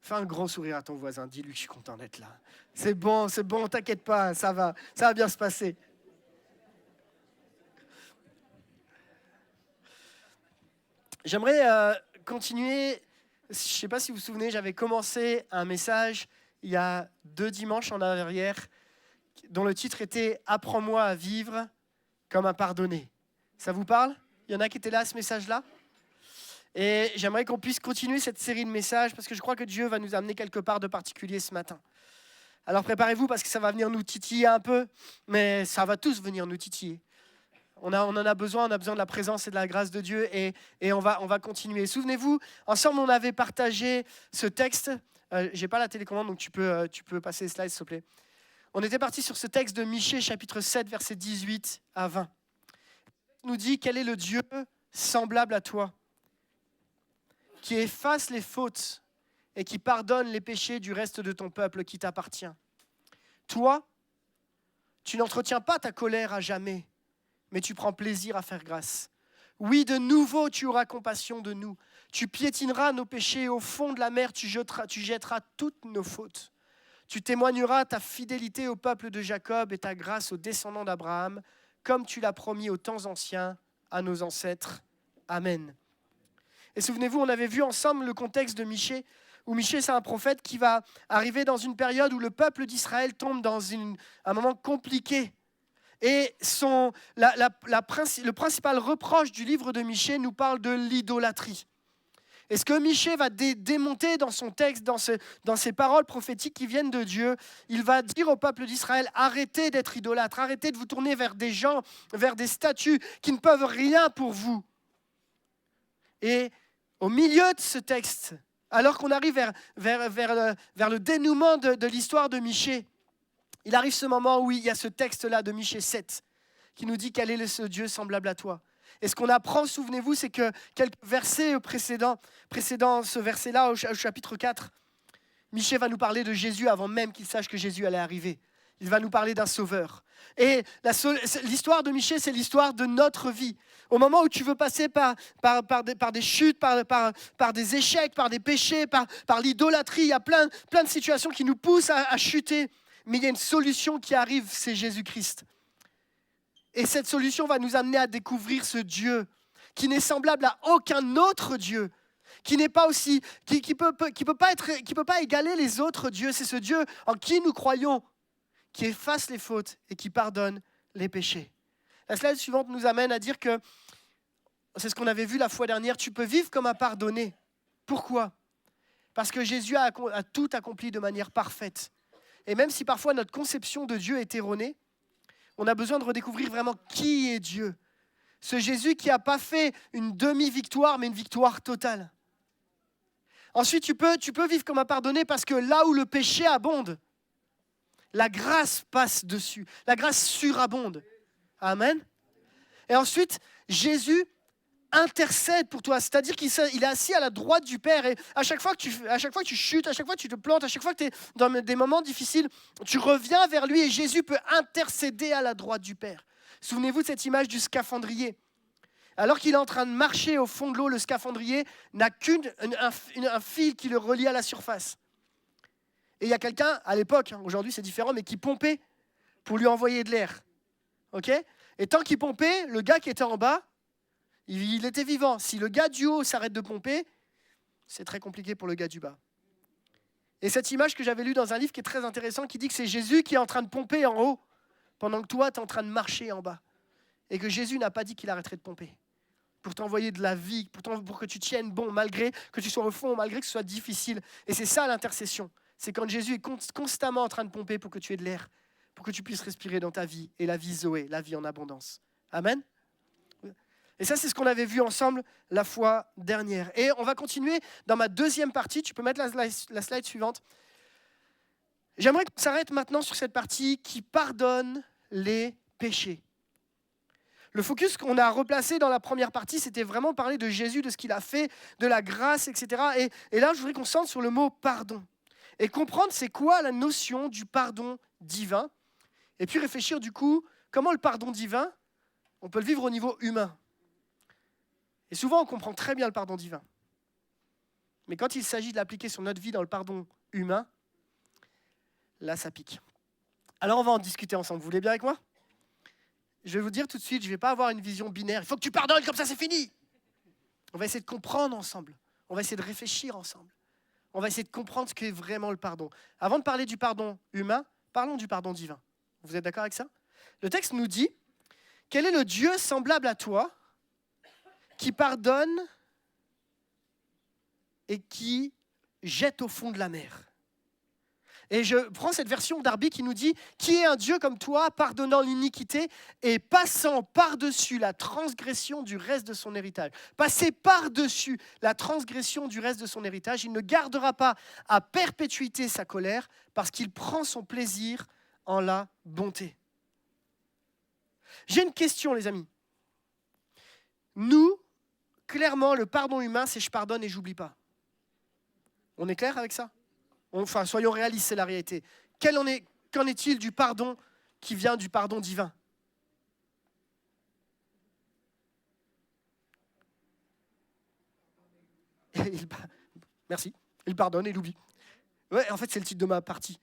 Fais un grand sourire à ton voisin, dis-lui que je suis content d'être là. C'est bon, t'inquiète pas, ça va bien se passer. J'aimerais continuer, je ne sais pas si vous vous souvenez, j'avais commencé un message il y a 2 dimanches en arrière, dont le titre était « Apprends-moi à vivre comme un pardonné ». Ça vous parle? Il y en a qui étaient là à ce message-là? Et j'aimerais qu'on puisse continuer cette série de messages parce que je crois que Dieu va nous amener quelque part de particulier ce matin. Alors préparez-vous parce que ça va venir nous titiller un peu, mais ça va tous venir nous titiller. On en a besoin, on a besoin de la présence et de la grâce de Dieu et on va continuer. Souvenez-vous, ensemble on avait partagé ce texte. Je n'ai pas la télécommande, donc tu peux passer les slides s'il te plaît. On était parti sur ce texte de Michée, chapitre 7, versets 18 à 20. Il nous dit, quel est le Dieu semblable à toi, qui efface les fautes et qui pardonne les péchés du reste de ton peuple qui t'appartient. Toi, tu n'entretiens pas ta colère à jamais, mais tu prends plaisir à faire grâce. Oui, de nouveau, tu auras compassion de nous. Tu piétineras nos péchés au fond de la mer, tu jetteras toutes nos fautes. Tu témoigneras ta fidélité au peuple de Jacob et ta grâce aux descendants d'Abraham, comme tu l'as promis aux temps anciens à nos ancêtres. Amen. Et souvenez-vous, on avait vu ensemble le contexte de Michée, où Michée, c'est un prophète qui va arriver dans une période où le peuple d'Israël tombe dans un moment compliqué. Et le principal reproche du livre de Michée nous parle de l'idolâtrie. Et ce que Michée va démonter dans son texte, dans ses paroles prophétiques qui viennent de Dieu, il va dire au peuple d'Israël, arrêtez d'être idolâtres, arrêtez de vous tourner vers des gens, vers des statues qui ne peuvent rien pour vous. Et au milieu de ce texte, alors qu'on arrive vers le dénouement de l'histoire de Michée, il arrive ce moment où il y a ce texte-là de Michée 7 qui nous dit quel est ce Dieu semblable à toi. Et ce qu'on apprend, souvenez-vous, c'est que quelques versets précédents ce verset-là, au chapitre 4, Michée va nous parler de Jésus avant même qu'il sache que Jésus allait arriver. Il va nous parler d'un sauveur. Et l'histoire de Michée, c'est l'histoire de notre vie. Au moment où tu veux passer par des chutes, par des échecs, par des péchés, par l'idolâtrie, il y a plein de situations qui nous poussent à chuter. Mais il y a une solution qui arrive, c'est Jésus-Christ. Et cette solution va nous amener à découvrir ce Dieu qui n'est semblable à aucun autre Dieu, qui n'est pas aussi, qui peut pas égaler les autres dieux. C'est ce Dieu en qui nous croyons, qui efface les fautes et qui pardonne les péchés. La slide suivante nous amène à dire que, c'est ce qu'on avait vu la fois dernière, tu peux vivre comme un pardonné. Pourquoi ? Parce que Jésus a tout accompli de manière parfaite. Et même si parfois notre conception de Dieu est erronée, on a besoin de redécouvrir vraiment qui est Dieu. Ce Jésus qui n'a pas fait une demi-victoire, mais une victoire totale. Ensuite, tu peux vivre comme un pardonné parce que là où le péché abonde, la grâce passe dessus. La grâce surabonde. Amen. Et ensuite, Jésus intercède pour toi. C'est-à-dire qu'il est assis à la droite du Père. Et à chaque fois que tu chutes, à chaque fois que tu te plantes, à chaque fois que tu es dans des moments difficiles, tu reviens vers lui et Jésus peut intercéder à la droite du Père. Souvenez-vous de cette image du scaphandrier. Alors qu'il est en train de marcher au fond de l'eau, le scaphandrier n'a qu'un fil qui le relie à la surface. Et il y a quelqu'un, à l'époque, aujourd'hui c'est différent, mais qui pompait pour lui envoyer de l'air. Okay ? Et tant qu'il pompait, le gars qui était en bas, il était vivant. Si le gars du haut s'arrête de pomper, c'est très compliqué pour le gars du bas. Et cette image que j'avais lue dans un livre qui est très intéressant, qui dit que c'est Jésus qui est en train de pomper en haut, pendant que toi, tu es en train de marcher en bas. Et que Jésus n'a pas dit qu'il arrêterait de pomper. Pour t'envoyer de la vie, pour que tu tiennes bon, malgré que tu sois au fond, malgré que ce soit difficile. Et c'est ça l'intercession. C'est quand Jésus est constamment en train de pomper pour que tu aies de l'air, pour que tu puisses respirer dans ta vie. Et la vie Zoé, la vie en abondance. Amen. Et ça, c'est ce qu'on avait vu ensemble la fois dernière. Et on va continuer dans ma deuxième partie. Tu peux mettre la slide suivante. J'aimerais qu'on s'arrête maintenant sur cette partie qui pardonne les péchés. Le focus qu'on a replacé dans la première partie, c'était vraiment parler de Jésus, de ce qu'il a fait, de la grâce, etc. Et là, je voudrais qu'on se centre sur le mot pardon. Et comprendre c'est quoi la notion du pardon divin. Et puis réfléchir du coup, comment le pardon divin, on peut le vivre au niveau humain. Et souvent, on comprend très bien le pardon divin. Mais quand il s'agit de l'appliquer sur notre vie dans le pardon humain, là, ça pique. Alors, on va en discuter ensemble. Vous voulez bien avec moi ? Je vais vous dire tout de suite, je ne vais pas avoir une vision binaire. Il faut que tu pardonnes, comme ça, c'est fini. On va essayer de comprendre ensemble. On va essayer de réfléchir ensemble. On va essayer de comprendre ce qu'est vraiment le pardon. Avant de parler du pardon humain, parlons du pardon divin. Vous êtes d'accord avec ça ? Le texte nous dit, quel est le Dieu semblable à toi qui pardonne et qui jette au fond de la mer ? Et je prends cette version d'Arby qui nous dit « Qui est un Dieu comme toi, pardonnant l'iniquité et passant par-dessus la transgression du reste de son héritage. » Passer par-dessus la transgression du reste de son héritage, il ne gardera pas à perpétuité sa colère parce qu'il prend son plaisir en la bonté. J'ai une question, les amis. Nous, clairement, le pardon humain, c'est « je pardonne et j'oublie pas ». On est clair avec ça ? Enfin, soyons réalistes, c'est la réalité. Qu'en est-il du pardon qui vient du pardon divin ? Merci. Il pardonne et il oublie. Ouais, en fait, c'est le titre de ma partie,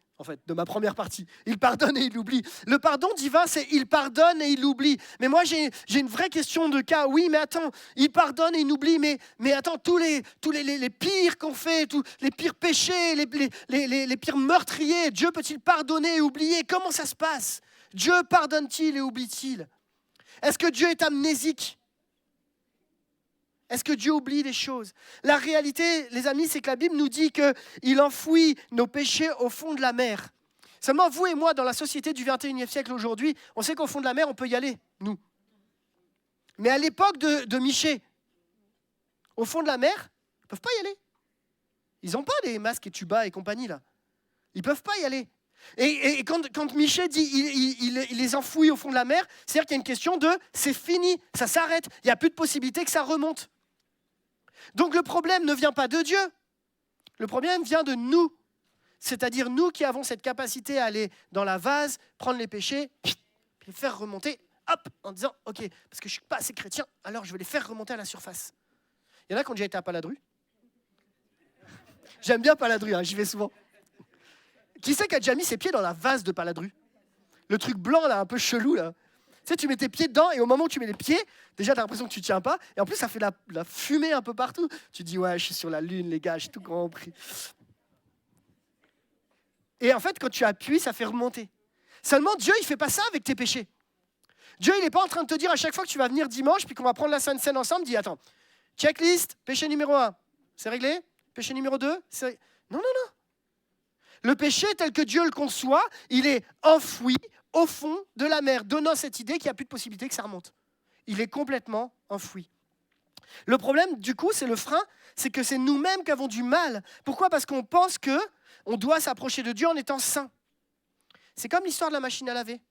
de ma première partie. Il pardonne et il oublie. Le pardon divin, c'est il pardonne et il oublie. Mais moi, j'ai une vraie question de cas. Oui, mais attends, il pardonne et il oublie. Mais attends, tous les pires qu'on fait, tous les pires péchés, les pires meurtriers, Dieu peut-il pardonner et oublier ? Comment ça se passe ? Dieu pardonne-t-il et oublie-t-il ? Est-ce que Dieu est amnésique ? Est-ce que Dieu oublie des choses ? La réalité, les amis, c'est que la Bible nous dit qu'il enfouit nos péchés au fond de la mer. Seulement, vous et moi, dans la société du 21e siècle aujourd'hui, on sait qu'au fond de la mer, on peut y aller, nous. Mais à l'époque de Michée, au fond de la mer, ils ne peuvent pas y aller. Ils n'ont pas des masques et tubas et compagnie, là. Ils ne peuvent pas y aller. Et quand Michée dit il les enfouit au fond de la mer, c'est-à-dire qu'il y a une question de c'est fini, ça s'arrête, il n'y a plus de possibilité que ça remonte. Donc le problème ne vient pas de Dieu, le problème vient de nous. C'est-à-dire nous qui avons cette capacité à aller dans la vase, prendre les péchés, puis les faire remonter, hop, en disant « Ok, parce que je ne suis pas assez chrétien, alors je vais les faire remonter à la surface. » Il y en a qui ont déjà été à Paladru. J'aime bien Paladru, j'y vais souvent. Qui c'est qui a déjà mis ses pieds dans la vase de Paladru ? Le truc blanc, là, un peu chelou, là. Tu sais, tu mets tes pieds dedans, et au moment où tu mets les pieds, déjà, tu as l'impression que tu ne tiens pas, et en plus, ça fait la fumée un peu partout. Tu dis, ouais, je suis sur la lune, les gars, j'ai tout compris. Et en fait, quand tu appuies, ça fait remonter. Seulement, Dieu, il ne fait pas ça avec tes péchés. Dieu, il n'est pas en train de te dire à chaque fois que tu vas venir dimanche, puis qu'on va prendre la Sainte Seine ensemble, dis, attends, checklist, péché numéro 1, c'est réglé ? Péché numéro 2, c'est... Non. Le péché, tel que Dieu le conçoit, il est enfoui au fond de la mer, donnant cette idée qu'il n'y a plus de possibilité que ça remonte. Il est complètement enfoui. Le problème, du coup, c'est le frein, c'est que c'est nous-mêmes qui avons du mal. Pourquoi ? Parce qu'on pense qu'on doit s'approcher de Dieu en étant saint. C'est comme l'histoire de la machine à laver.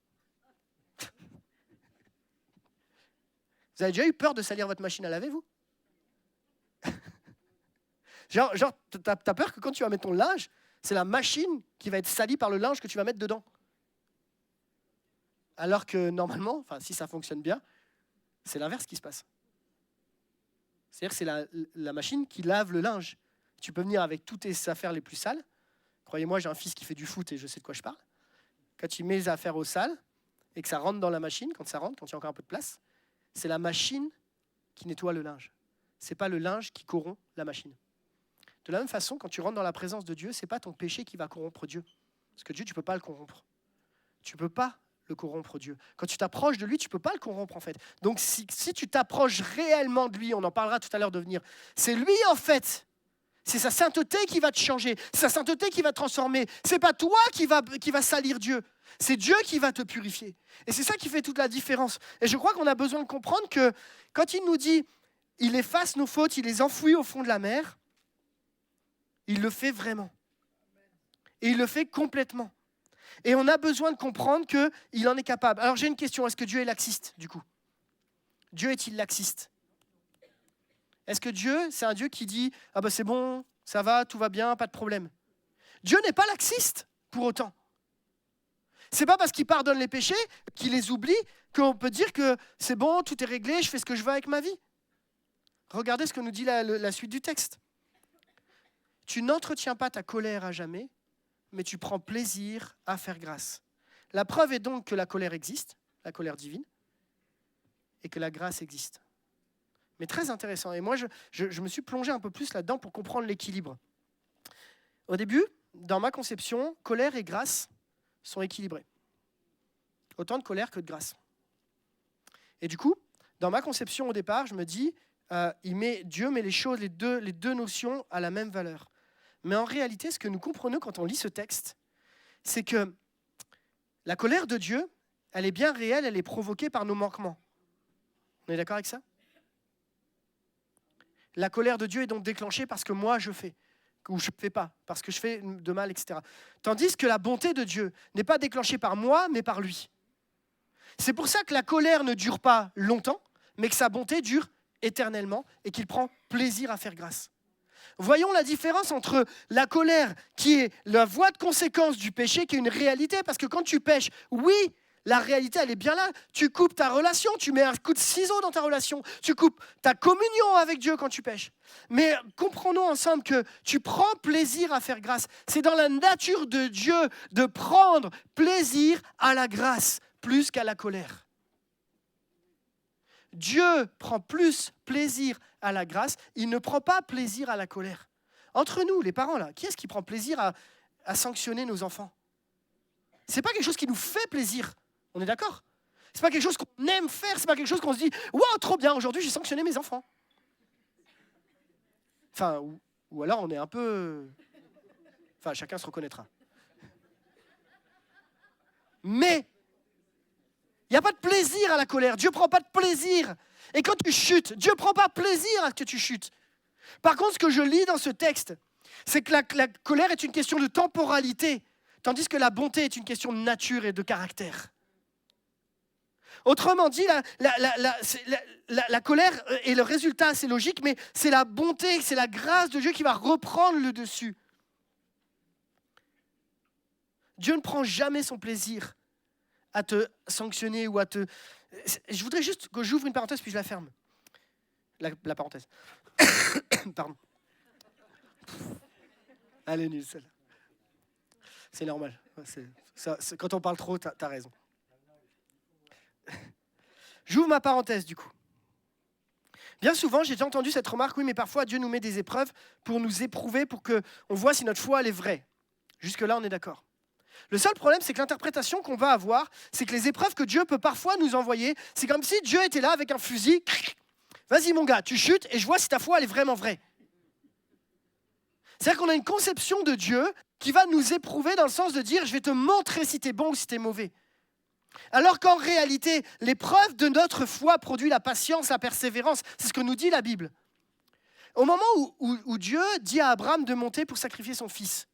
Vous avez déjà eu peur de salir votre machine à laver, vous ? Genre t'as peur que quand tu vas mettre ton linge, c'est la machine qui va être salie par le linge que tu vas mettre dedans. Alors que normalement, si ça fonctionne bien, c'est l'inverse qui se passe. C'est-à-dire que c'est la machine qui lave le linge. Tu peux venir avec toutes tes affaires les plus sales. Croyez-moi, j'ai un fils qui fait du foot et je sais de quoi je parle. Quand tu mets les affaires au sale et que ça rentre dans la machine, quand il y a encore un peu de place, c'est la machine qui nettoie le linge. Ce n'est pas le linge qui corrompt la machine. De la même façon, quand tu rentres dans la présence de Dieu, ce n'est pas ton péché qui va corrompre Dieu. Parce que Dieu, tu ne peux pas le corrompre. Tu ne peux pas le corrompre, Dieu. Quand tu t'approches de lui, tu ne peux pas le corrompre, en fait. Donc, si tu t'approches réellement de lui, on en parlera tout à l'heure de venir, c'est lui, en fait. C'est sa sainteté qui va te changer. C'est sa sainteté qui va te transformer. Ce n'est pas toi qui va salir Dieu. C'est Dieu qui va te purifier. Et c'est ça qui fait toute la différence. Et je crois qu'on a besoin de comprendre que quand il nous dit « il efface nos fautes, il les enfouit au fond de la mer », il le fait vraiment. Et il le fait complètement. Et on a besoin de comprendre qu'il en est capable. Alors j'ai une question, est-ce que Dieu est laxiste du coup ? Dieu est-il laxiste ? Est-ce que Dieu, c'est un Dieu qui dit « Ah ben c'est bon, ça va, tout va bien, pas de problème ». Dieu n'est pas laxiste pour autant. C'est pas parce qu'il pardonne les péchés, qu'il les oublie, qu'on peut dire que c'est bon, tout est réglé, je fais ce que je veux avec ma vie. Regardez ce que nous dit la suite du texte. tu n'entretiens pas ta colère à jamais, mais tu prends plaisir à faire grâce. La preuve est donc que la colère existe, la colère divine, et que la grâce existe. Mais très intéressant. Et moi, je me suis plongé un peu plus là-dedans pour comprendre l'équilibre. Au début, dans ma conception, colère et grâce sont équilibrés. Autant de colère que de grâce. Et du coup, dans ma conception au départ, je me dis, Dieu met les choses, les deux notions à la même valeur. Mais en réalité, ce que nous comprenons quand on lit ce texte, c'est que la colère de Dieu, elle est bien réelle, elle est provoquée par nos manquements. On est d'accord avec ça? La colère de Dieu est donc déclenchée parce que moi je fais, ou je ne fais pas, parce que je fais de mal, etc. Tandis que la bonté de Dieu n'est pas déclenchée par moi, mais par lui. C'est pour ça que la colère ne dure pas longtemps, mais que sa bonté dure éternellement et qu'il prend plaisir à faire grâce. Voyons la différence entre la colère qui est la voie de conséquence du péché, qui est une réalité, parce que quand tu pêches, oui, la réalité, elle est bien là. Tu coupes ta relation, tu mets un coup de ciseau dans ta relation, tu coupes ta communion avec Dieu quand tu pêches. Mais comprenons ensemble que tu prends plaisir à faire grâce. C'est dans la nature de Dieu de prendre plaisir à la grâce plus qu'à la colère. Dieu prend plus plaisir à la grâce, il ne prend pas plaisir à la colère. Entre nous, les parents, là, qui est-ce qui prend plaisir à sanctionner nos enfants? Ce n'est pas quelque chose qui nous fait plaisir, on est d'accord? Ce n'est pas quelque chose qu'on aime faire, ce n'est pas quelque chose qu'on se dit « Wow, trop bien, aujourd'hui j'ai sanctionné mes enfants ». Enfin, ou alors on est un peu... Enfin, chacun se reconnaîtra. Mais il n'y a pas de plaisir à la colère. Dieu ne prend pas de plaisir. Et quand tu chutes, Dieu ne prend pas plaisir à ce que tu chutes. Par contre, ce que je lis dans ce texte, c'est que la colère est une question de temporalité, tandis que la bonté est une question de nature et de caractère. Autrement dit, la colère est le résultat, c'est logique, mais c'est la bonté, c'est la grâce de Dieu qui va reprendre le dessus. Dieu ne prend jamais son plaisir à te sanctionner ou à te... Je voudrais juste que j'ouvre une parenthèse puis je la ferme. La parenthèse. Pardon. Elle est nulle, celle-là. C'est normal. Quand on parle trop, t'as raison. J'ouvre ma parenthèse, du coup. Bien souvent, j'ai déjà entendu cette remarque, oui, mais parfois Dieu nous met des épreuves pour nous éprouver, pour qu'on voit si notre foi elle est vraie. Jusque-là, on est d'accord. Le seul problème, c'est que l'interprétation qu'on va avoir, c'est que les épreuves que Dieu peut parfois nous envoyer, c'est comme si Dieu était là avec un fusil. Vas-y mon gars, tu chutes et je vois si ta foi elle est vraiment vraie. C'est-à-dire qu'on a une conception de Dieu qui va nous éprouver dans le sens de dire je vais te montrer si tu es bon ou si tu es mauvais. Alors qu'en réalité, l'épreuve de notre foi produit la patience, la persévérance. C'est ce que nous dit la Bible. Au moment où Dieu dit à Abraham de monter pour sacrifier son fils,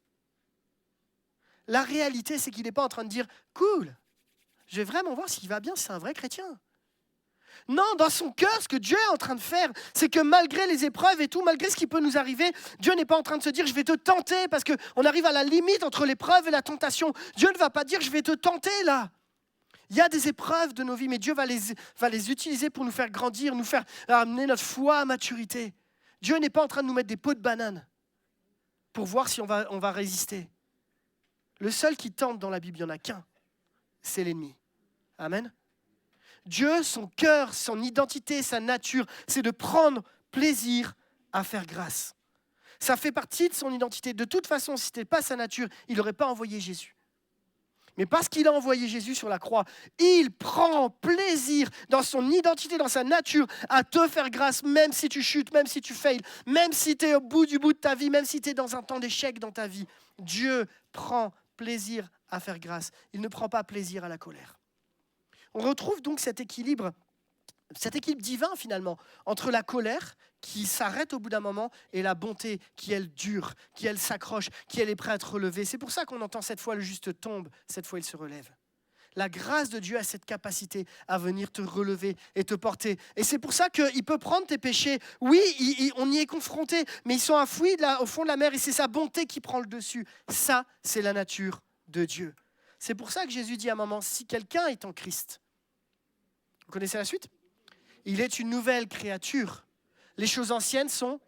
la réalité, c'est qu'il n'est pas en train de dire « Cool, je vais vraiment voir s'il va bien, c'est un vrai chrétien. » Non, dans son cœur, ce que Dieu est en train de faire, c'est que malgré les épreuves et tout, malgré ce qui peut nous arriver, Dieu n'est pas en train de se dire « Je vais te tenter » parce qu'on arrive à la limite entre l'épreuve et la tentation. Dieu ne va pas dire « Je vais te tenter là ». Il y a des épreuves de nos vies, mais Dieu va les utiliser pour nous faire grandir, nous faire amener notre foi à maturité. Dieu n'est pas en train de nous mettre des pots de banane pour voir si on va résister. Le seul qui tente dans la Bible, il n'y en a qu'un, c'est l'ennemi. Amen. Dieu, son cœur, son identité, sa nature, c'est de prendre plaisir à faire grâce. Ça fait partie de son identité. De toute façon, si ce n'était pas sa nature, il n'aurait pas envoyé Jésus. Mais parce qu'il a envoyé Jésus sur la croix, il prend plaisir dans son identité, dans sa nature, à te faire grâce, même si tu chutes, même si tu fails, même si tu es au bout de ta vie, même si tu es dans un temps d'échec dans ta vie. Dieu prend plaisir à faire grâce. Il ne prend pas plaisir à la colère. On retrouve donc cet équilibre divin finalement, entre la colère qui s'arrête au bout d'un moment et la bonté qui elle dure, qui elle s'accroche, qui elle est prête à être relevée. C'est pour ça qu'on entend cette fois le juste tombe, cette fois il se relève. La grâce de Dieu a cette capacité à venir te relever et te porter. Et c'est pour ça qu'il peut prendre tes péchés. Oui, on y est confronté, mais ils sont enfouis au fond de la mer et c'est sa bonté qui prend le dessus. Ça, c'est la nature de Dieu. C'est pour ça que Jésus dit à un moment, si quelqu'un est en Christ, vous connaissez la suite ? Il est une nouvelle créature. Les choses anciennes sont,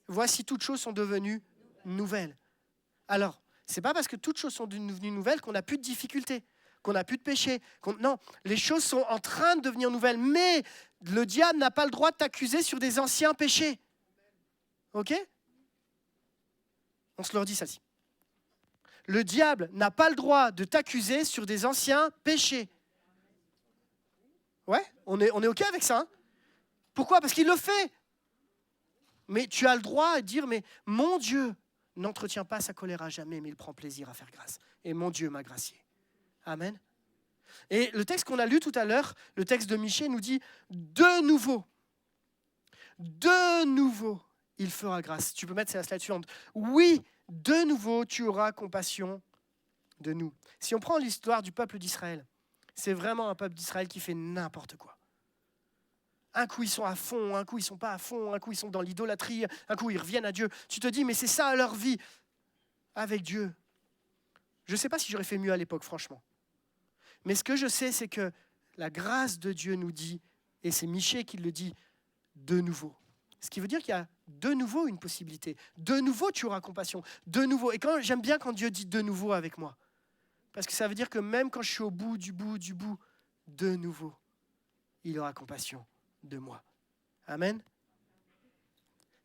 voici toutes choses sont devenues nouvelles. Alors, c'est pas parce que toutes choses sont devenues nouvelles qu'on n'a plus de difficultés, qu'on n'a plus de péché. Non, les choses sont en train de devenir nouvelles, mais le diable n'a pas le droit de t'accuser sur des anciens péchés. OK ? On se le redit ça-ci. Le diable n'a pas le droit de t'accuser sur des anciens péchés. Ouais, on est OK avec ça. Hein ? Pourquoi ? Parce qu'il le fait. Mais tu as le droit de dire, mais mon Dieu n'entretient pas sa colère à jamais, mais il prend plaisir à faire grâce. Et mon Dieu m'a gracié. Amen. Et le texte qu'on a lu tout à l'heure, le texte de Michée, nous dit « De nouveau, il fera grâce. » Tu peux mettre la slide suivante. Oui, de nouveau, tu auras compassion de nous. Si on prend l'histoire du peuple d'Israël, c'est vraiment un peuple d'Israël qui fait n'importe quoi. Un coup, ils sont à fond, un coup, ils ne sont pas à fond, un coup, ils sont dans l'idolâtrie, un coup, ils reviennent à Dieu. Tu te dis, mais c'est ça leur vie avec Dieu. Je ne sais pas si j'aurais fait mieux à l'époque, franchement. Mais ce que je sais, c'est que la grâce de Dieu nous dit, et c'est Michée qui le dit, de nouveau. Ce qui veut dire qu'il y a de nouveau une possibilité. De nouveau, tu auras compassion. De nouveau. Et j'aime bien quand Dieu dit de nouveau avec moi. Parce que ça veut dire que même quand je suis au bout, de nouveau, il aura compassion de moi. Amen.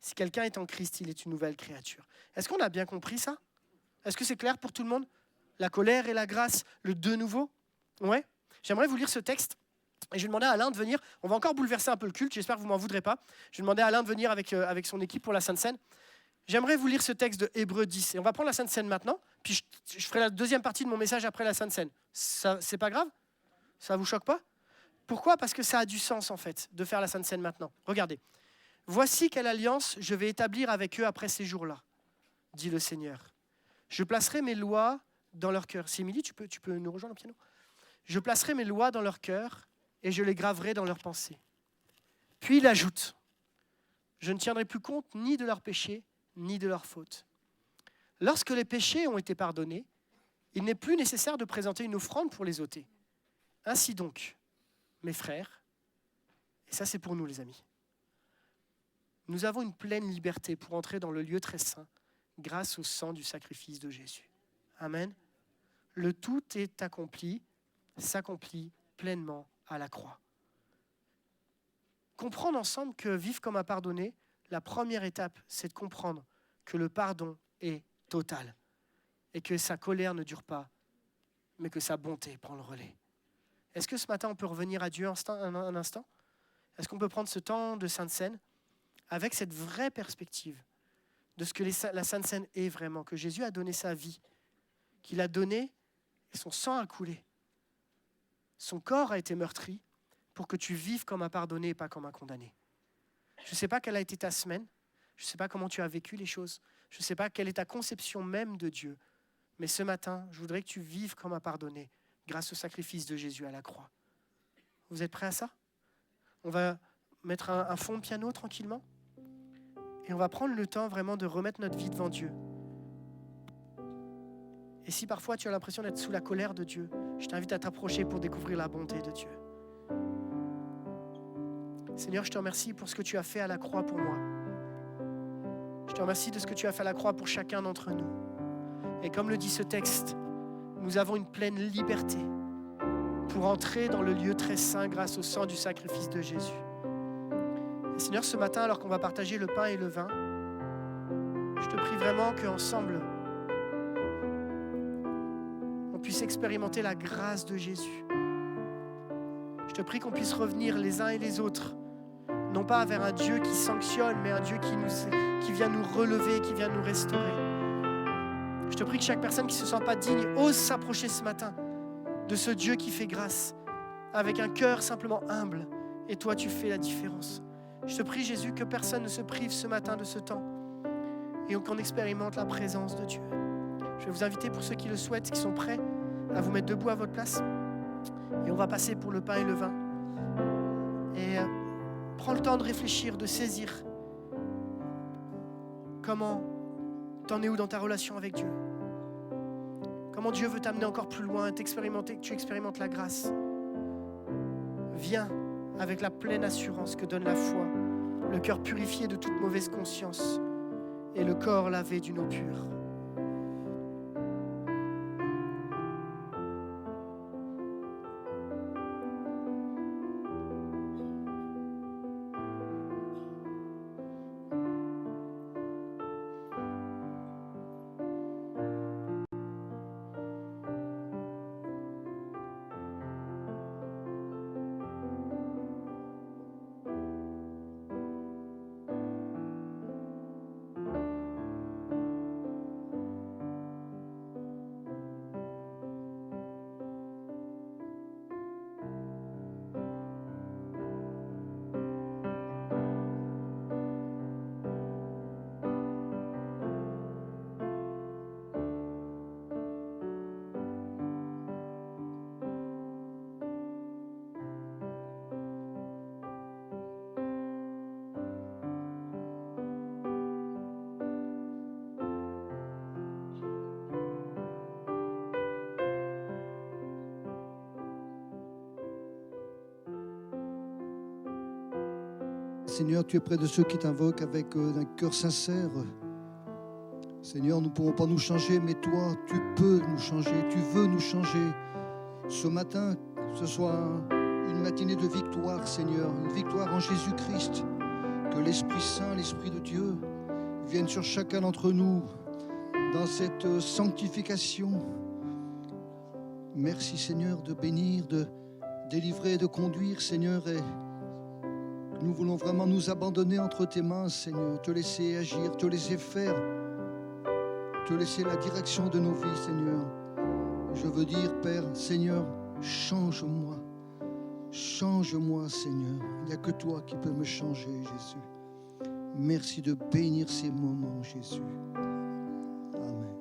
Si quelqu'un est en Christ, il est une nouvelle créature. Est-ce qu'on a bien compris ça ? Est-ce que c'est clair pour tout le monde ? La colère et la grâce, le de nouveau ? Ouais. J'aimerais vous lire ce texte. Et je vais demander à Alain de venir. On va encore bouleverser un peu le culte. J'espère que vous ne m'en voudrez pas. Je vais demander à Alain de venir avec son équipe pour la Sainte Seine. J'aimerais vous lire ce texte de Hébreux 10. Et on va prendre la Sainte Seine maintenant. Puis je ferai la deuxième partie de mon message après la Sainte Seine. Ça, c'est pas grave ? Ça ne vous choque pas ? Pourquoi ? Parce que ça a du sens, en fait, de faire la Sainte Seine maintenant. Regardez. « Voici quelle alliance je vais établir avec eux après ces jours-là, dit le Seigneur. Je placerai mes lois dans leur cœur. » C'est Émilie, tu peux nous rejoindre au piano ? « Je placerai mes lois dans leur cœur et je les graverai dans leurs pensées. » Puis il ajoute, « Je ne tiendrai plus compte ni de leurs péchés, ni de leurs fautes. Lorsque les péchés ont été pardonnés, il n'est plus nécessaire de présenter une offrande pour les ôter. Ainsi donc, mes frères, et ça c'est pour nous les amis, nous avons une pleine liberté pour entrer dans le lieu très saint grâce au sang du sacrifice de Jésus. Amen. Le tout est accompli, s'accomplit pleinement à la croix. Comprendre ensemble que vivre comme un pardonné, la première étape, c'est de comprendre que le pardon est total et que sa colère ne dure pas, mais que sa bonté prend le relais. Est-ce que ce matin, on peut revenir à Dieu un instant ? Est-ce qu'on peut prendre ce temps de Sainte Seine avec cette vraie perspective de ce que la Sainte Seine est vraiment, que Jésus a donné sa vie, qu'il a donné et son sang a coulé. Son corps a été meurtri pour que tu vives comme un pardonné et pas comme un condamné. Je ne sais pas quelle a été ta semaine, je ne sais pas comment tu as vécu les choses, je ne sais pas quelle est ta conception même de Dieu, mais ce matin, je voudrais que tu vives comme un pardonné grâce au sacrifice de Jésus à la croix. Vous êtes prêts à ça ? On va mettre un fond de piano tranquillement et on va prendre le temps vraiment de remettre notre vie devant Dieu. Et si parfois tu as l'impression d'être sous la colère de Dieu, je t'invite à t'approcher pour découvrir la bonté de Dieu. Seigneur, je te remercie pour ce que tu as fait à la croix pour moi. Je te remercie de ce que tu as fait à la croix pour chacun d'entre nous. Et comme le dit ce texte, nous avons une pleine liberté pour entrer dans le lieu très saint grâce au sang du sacrifice de Jésus. Et Seigneur, ce matin, alors qu'on va partager le pain et le vin, je te prie vraiment qu'ensemble, on puisse expérimenter la grâce de Jésus. Je te prie qu'on puisse revenir les uns et les autres, non pas vers un Dieu qui sanctionne, mais un Dieu qui vient nous relever, qui vient nous restaurer. Je te prie que chaque personne qui ne se sent pas digne ose s'approcher ce matin de ce Dieu qui fait grâce, avec un cœur simplement humble. Et toi, tu fais la différence. Je te prie, Jésus, que personne ne se prive ce matin de ce temps et qu'on expérimente la présence de Dieu. Je vais vous inviter, pour ceux qui le souhaitent, qui sont prêts, à vous mettre debout à votre place. Et on va passer pour le pain et le vin. Et prends le temps de réfléchir, de saisir comment t'en es où dans ta relation avec Dieu. Comment Dieu veut t'amener encore plus loin, t'expérimenter, que tu expérimentes la grâce. Viens avec la pleine assurance que donne la foi, le cœur purifié de toute mauvaise conscience et le corps lavé d'une eau pure. Seigneur, tu es près de ceux qui t'invoquent avec un cœur sincère. Seigneur, nous ne pourrons pas nous changer, mais toi, tu peux nous changer, tu veux nous changer. Ce matin, que ce soit une matinée de victoire, Seigneur, une victoire en Jésus-Christ. Que l'Esprit Saint, l'Esprit de Dieu, vienne sur chacun d'entre nous dans cette sanctification. Merci, Seigneur, de bénir, de délivrer, de conduire, Seigneur, et nous voulons vraiment nous abandonner entre tes mains, Seigneur, te laisser agir, te laisser faire, te laisser la direction de nos vies, Seigneur. Je veux dire, Père, Seigneur, change-moi, Seigneur. Il n'y a que toi qui peux me changer, Jésus. Merci de bénir ces moments, Jésus. Amen.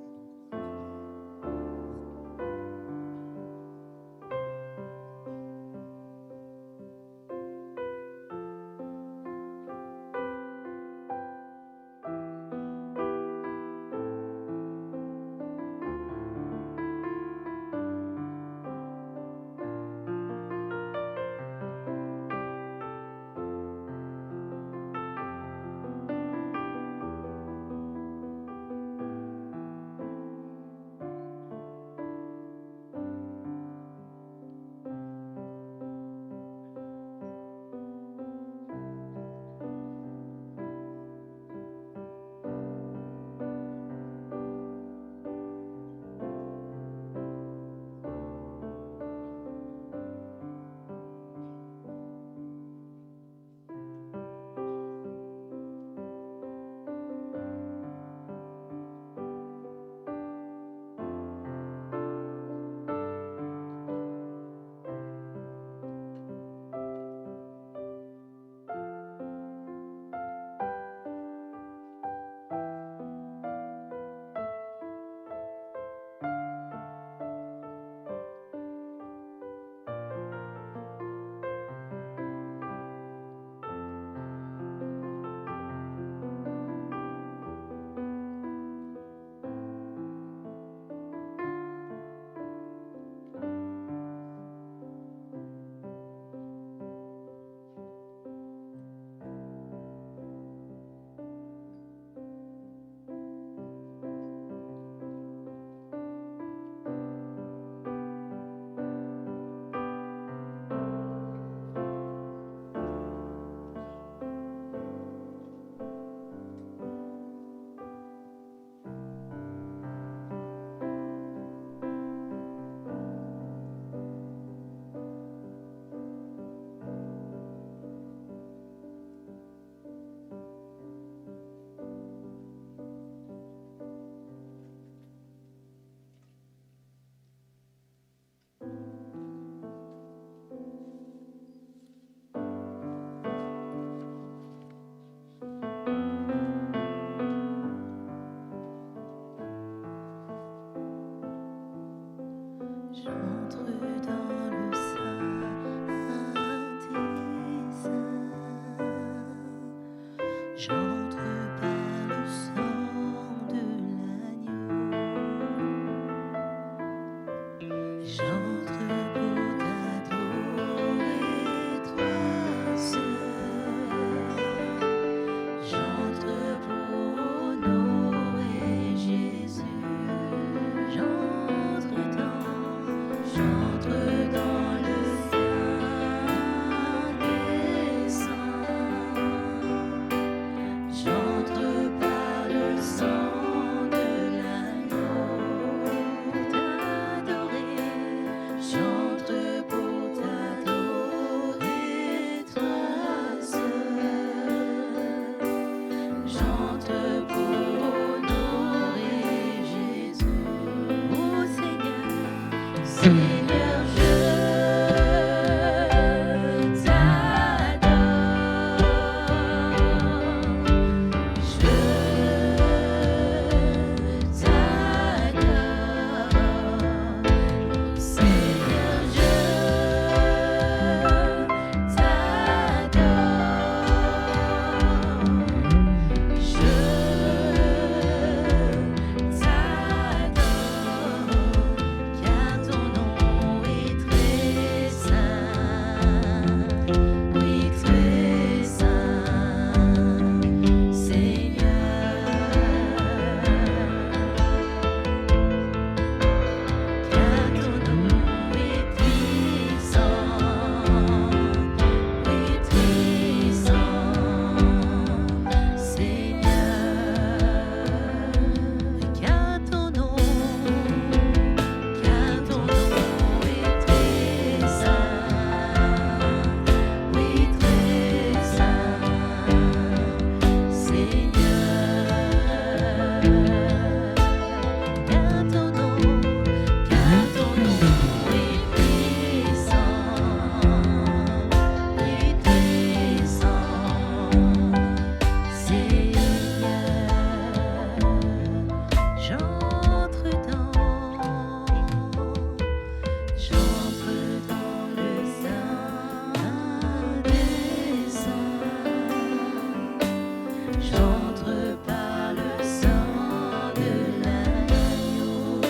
J'entre par le sang de l'agneau.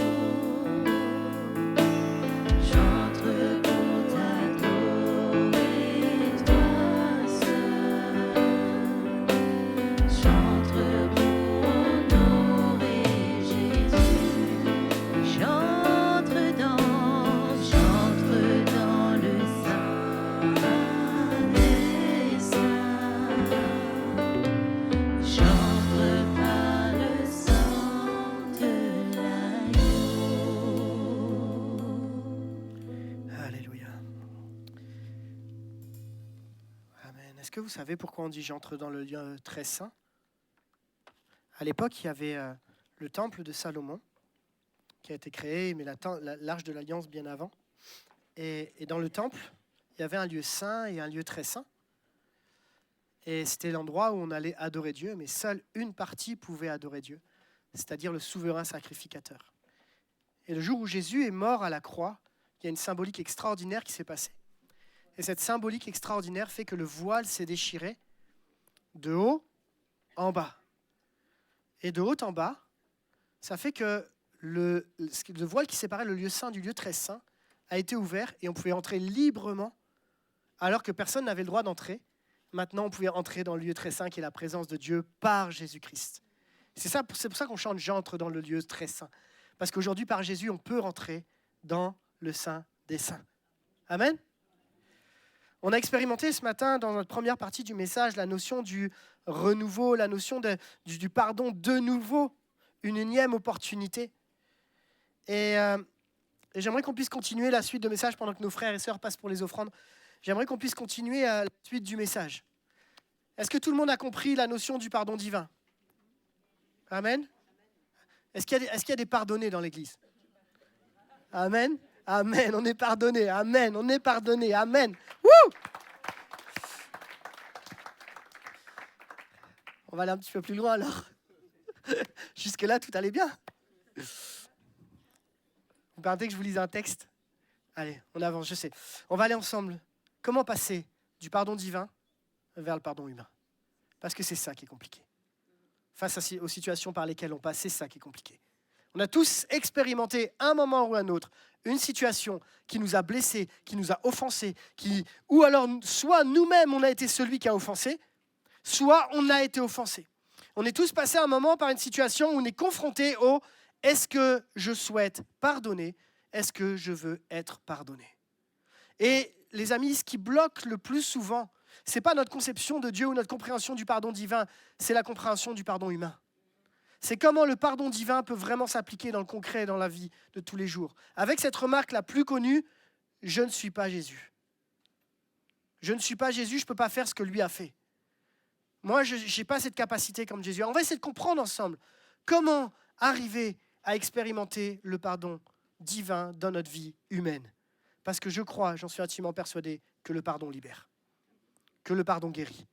J'entre pour t'adorer, toi seul. J'entre pour honorer Jésus. J'entre dans le sein des saints. J'entre par le sang de l'agneau. Alléluia. Amen. Est-ce que vous savez pourquoi on dit j'entre dans le lieu très saint? À l'époque, il y avait le temple de Salomon qui a été créé, mais l'arche de l'Alliance bien avant. Et dans le temple, il y avait un lieu saint et un lieu très saint. Et c'était l'endroit où on allait adorer Dieu, mais seule une partie pouvait adorer Dieu, c'est-à-dire le souverain sacrificateur. Et le jour où Jésus est mort à la croix, il y a une symbolique extraordinaire qui s'est passée. Et cette symbolique extraordinaire fait que le voile s'est déchiré de haut en bas. Et de haut en bas, ça fait que le voile qui séparait le lieu saint du lieu très saint a été ouvert et on pouvait entrer librement alors que personne n'avait le droit d'entrer. Maintenant, on pouvait entrer dans le lieu très saint qui est la présence de Dieu par Jésus-Christ. C'est pour ça qu'on chante « J'entre dans le lieu très saint ». Parce qu'aujourd'hui, par Jésus, on peut rentrer dans le saint des saints. Amen. On a expérimenté ce matin, dans notre première partie du message, la notion du renouveau, la notion du pardon de nouveau, une énième opportunité. Et j'aimerais qu'on puisse continuer la suite de message pendant que nos frères et sœurs passent pour les offrandes. J'aimerais qu'on puisse continuer la suite du message. Est-ce que tout le monde a compris la notion du pardon divin? Amen. Est-ce qu'il y a des pardonnés dans l'Église? Amen. Amen. On est pardonné. Amen. On est pardonné. Amen. Wouh! On va aller un petit peu plus loin alors. Jusque-là, tout allait bien. Vous permettez que je vous lise un texte? Allez, on avance, je sais. On va aller ensemble. Comment passer du pardon divin vers le pardon humain? Parce que c'est ça qui est compliqué. Face aux situations par lesquelles on passe, c'est ça qui est compliqué. On a tous expérimenté, à un moment ou à un autre, une situation qui nous a blessés, qui nous a offensés, ou alors soit nous-mêmes, on a été celui qui a offensé, soit on a été offensé. On est tous passés à un moment par une situation où on est confronté au « est-ce que je souhaite pardonner? Est-ce que je veux être pardonné ?» Et les amis, ce qui bloque le plus souvent, ce n'est pas notre conception de Dieu ou notre compréhension du pardon divin, c'est la compréhension du pardon humain. C'est comment le pardon divin peut vraiment s'appliquer dans le concret, dans la vie de tous les jours. Avec cette remarque la plus connue, « je ne suis pas Jésus ». Je ne suis pas Jésus, je ne peux pas faire ce que lui a fait. Moi, je n'ai pas cette capacité comme Jésus. On va essayer de comprendre ensemble comment arriver à expérimenter le pardon divin dans notre vie humaine. Parce que je crois, j'en suis intimement persuadé, que le pardon libère, que le pardon guérit,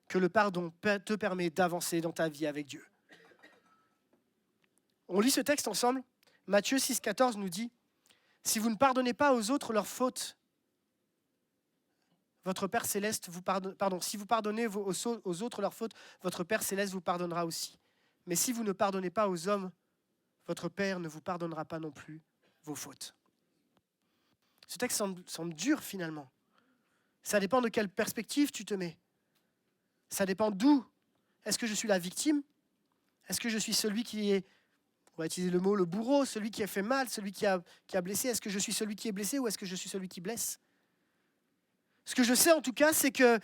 que le pardon te permet d'avancer dans ta vie avec Dieu. On lit ce texte ensemble. Matthieu 6,14 nous dit « Si vous ne pardonnez pas aux autres leurs fautes, votre Père Céleste vous pardonne. Pardon, si vous pardonnez aux autres leurs fautes, votre Père Céleste vous pardonnera aussi. Mais si vous ne pardonnez pas aux hommes, votre Père ne vous pardonnera pas non plus vos fautes. » Ce texte semble dur finalement. Ça dépend de quelle perspective tu te mets. Ça dépend d'où. Est-ce que je suis la victime? Est-ce que je suis celui qui est, on va utiliser le mot, le bourreau, celui qui a fait mal, celui qui a blessé? Est-ce que je suis celui qui est blessé ou est-ce que je suis celui qui blesse? Ce que je sais en tout cas, c'est que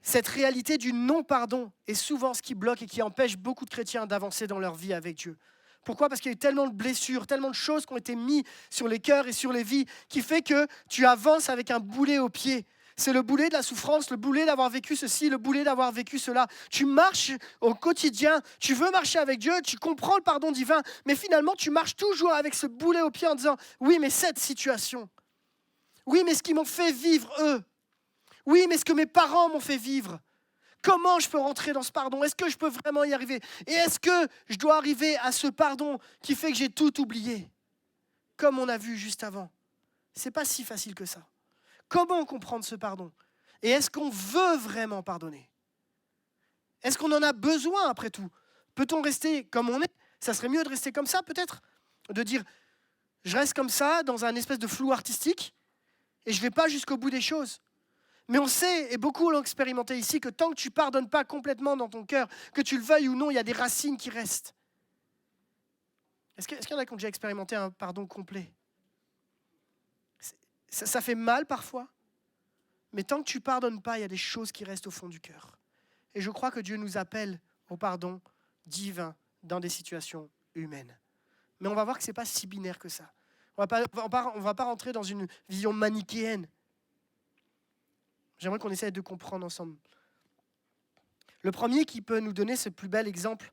cette réalité du non-pardon est souvent ce qui bloque et qui empêche beaucoup de chrétiens d'avancer dans leur vie avec Dieu. Pourquoi? Parce qu'il y a eu tellement de blessures, tellement de choses qui ont été mises sur les cœurs et sur les vies, qui fait que tu avances avec un boulet au pied. C'est le boulet de la souffrance, le boulet d'avoir vécu ceci, le boulet d'avoir vécu cela. Tu marches au quotidien, tu veux marcher avec Dieu, tu comprends le pardon divin, mais finalement tu marches toujours avec ce boulet au pied en disant « Oui, mais cette situation, oui, mais ce qu'ils m'ont fait vivre eux, oui, mais ce que mes parents m'ont fait vivre, comment je peux rentrer dans ce pardon? Est-ce que je peux vraiment y arriver? Et est-ce que je dois arriver à ce pardon qui fait que j'ai tout oublié? Comme on a vu juste avant. Ce n'est pas si facile que ça. Comment comprendre ce pardon? Et est-ce qu'on veut vraiment pardonner? Est-ce qu'on en a besoin après tout? Peut-on rester comme on est? Ça serait mieux de rester comme ça peut-être? De dire, je reste comme ça dans un espèce de flou artistique et je ne vais pas jusqu'au bout des choses. Mais on sait, et beaucoup l'ont expérimenté ici, que tant que tu ne pardonnes pas complètement dans ton cœur, que tu le veuilles ou non, il y a des racines qui restent. Est-ce qu'il y en a qui ont déjà expérimenté un pardon complet? Ça fait mal parfois, mais tant que tu ne pardonnes pas, il y a des choses qui restent au fond du cœur. Et je crois que Dieu nous appelle au pardon divin dans des situations humaines. Mais on va voir que ce n'est pas si binaire que ça. On ne va pas rentrer dans une vision manichéenne. J'aimerais qu'on essaie de comprendre ensemble. Le premier qui peut nous donner ce plus bel exemple,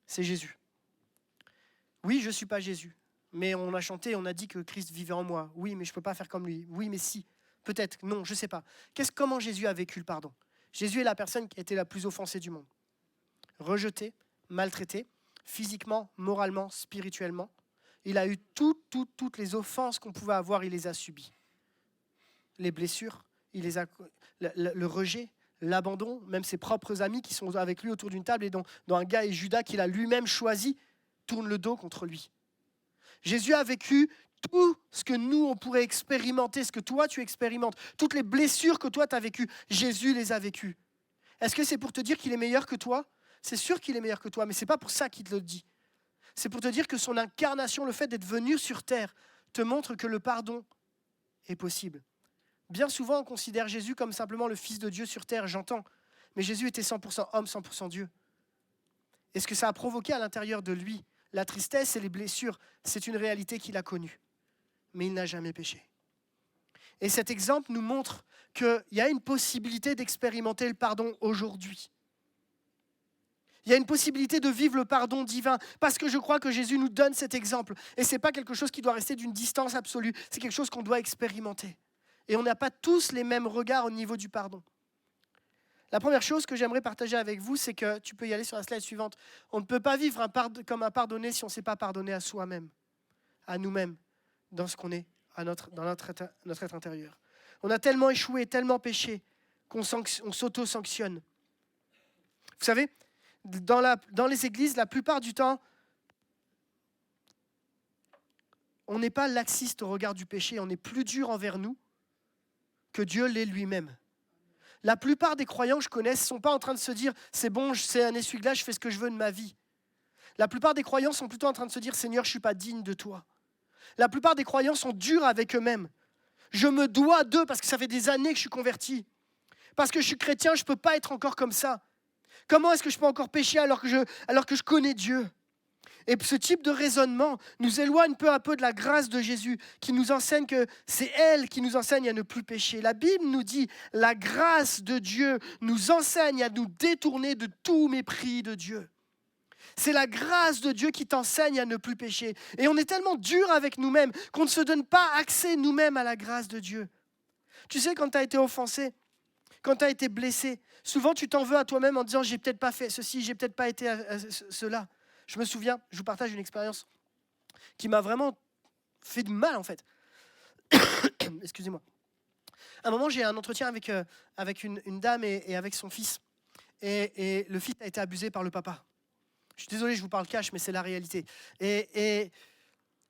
c'est Jésus. Oui, je ne suis pas Jésus, mais on a chanté, on a dit que Christ vivait en moi. Oui, mais je ne peux pas faire comme lui. Oui, mais si. Peut-être, non, je ne sais pas. Comment Jésus a vécu le pardon? Jésus est la personne qui a été la plus offensée du monde. Rejeté, maltraité, physiquement, moralement, spirituellement. Il a eu toutes les offenses qu'on pouvait avoir, il les a subies. Les blessures, le rejet, l'abandon, même ses propres amis qui sont avec lui autour d'une table et dont un gars et Judas qu'il a lui-même choisi tournent le dos contre lui. Jésus a vécu tout ce que nous, on pourrait expérimenter, ce que toi, tu expérimentes, toutes les blessures que toi, tu as vécues, Jésus les a vécues. Est-ce que c'est pour te dire qu'il est meilleur que toi? C'est sûr qu'il est meilleur que toi, mais ce n'est pas pour ça qu'il te le dit. C'est pour te dire que son incarnation, le fait d'être venu sur terre, te montre que le pardon est possible. Bien souvent, on considère Jésus comme simplement le Fils de Dieu sur terre, j'entends. Mais Jésus était 100% homme, 100% Dieu. Et ce que ça a provoqué à l'intérieur de lui, la tristesse et les blessures, c'est une réalité qu'il a connue. Mais il n'a jamais péché. Et cet exemple nous montre qu'il y a une possibilité d'expérimenter le pardon aujourd'hui. Il y a une possibilité de vivre le pardon divin, parce que je crois que Jésus nous donne cet exemple. Et ce n'est pas quelque chose qui doit rester d'une distance absolue, c'est quelque chose qu'on doit expérimenter. Et on n'a pas tous les mêmes regards au niveau du pardon. La première chose que j'aimerais partager avec vous, c'est que, tu peux y aller sur la slide suivante, on ne peut pas vivre comme un pardonné si on ne s'est pas pardonné à soi-même, à nous-mêmes, dans ce qu'on est, dans notre être intérieur. On a tellement échoué, tellement péché, qu'on s'auto-sanctionne. Vous savez, dans les églises, la plupart du temps, on n'est pas laxiste au regard du péché, on est plus dur envers nous que Dieu l'est lui-même. La plupart des croyants que je connais ne sont pas en train de se dire « c'est bon, c'est un essuie-glace, je fais ce que je veux de ma vie ». La plupart des croyants sont plutôt en train de se dire « Seigneur, je ne suis pas digne de toi ». La plupart des croyants sont durs avec eux-mêmes. Je me dois d'eux parce que ça fait des années que je suis converti. Parce que je suis chrétien, je ne peux pas être encore comme ça. Comment est-ce que je peux encore pécher alors que je connais Dieu? Et ce type de raisonnement nous éloigne peu à peu de la grâce de Jésus, qui nous enseigne que c'est elle qui nous enseigne à ne plus pécher. La Bible nous dit, la grâce de Dieu nous enseigne à nous détourner de tout mépris de Dieu. C'est la grâce de Dieu qui t'enseigne à ne plus pécher. Et on est tellement dur avec nous-mêmes qu'on ne se donne pas accès nous-mêmes à la grâce de Dieu. Tu sais, quand tu as été offensé, quand tu as été blessé, souvent tu t'en veux à toi-même en disant « j'ai peut-être pas fait ceci, j'ai peut-être pas été cela ». Je me souviens, je vous partage une expérience qui m'a vraiment fait de mal en fait. Excusez-moi. À un moment, j'ai un entretien avec une dame et avec son fils. Et le fils a été abusé par le papa. Je suis désolé, je vous parle cash, mais c'est la réalité.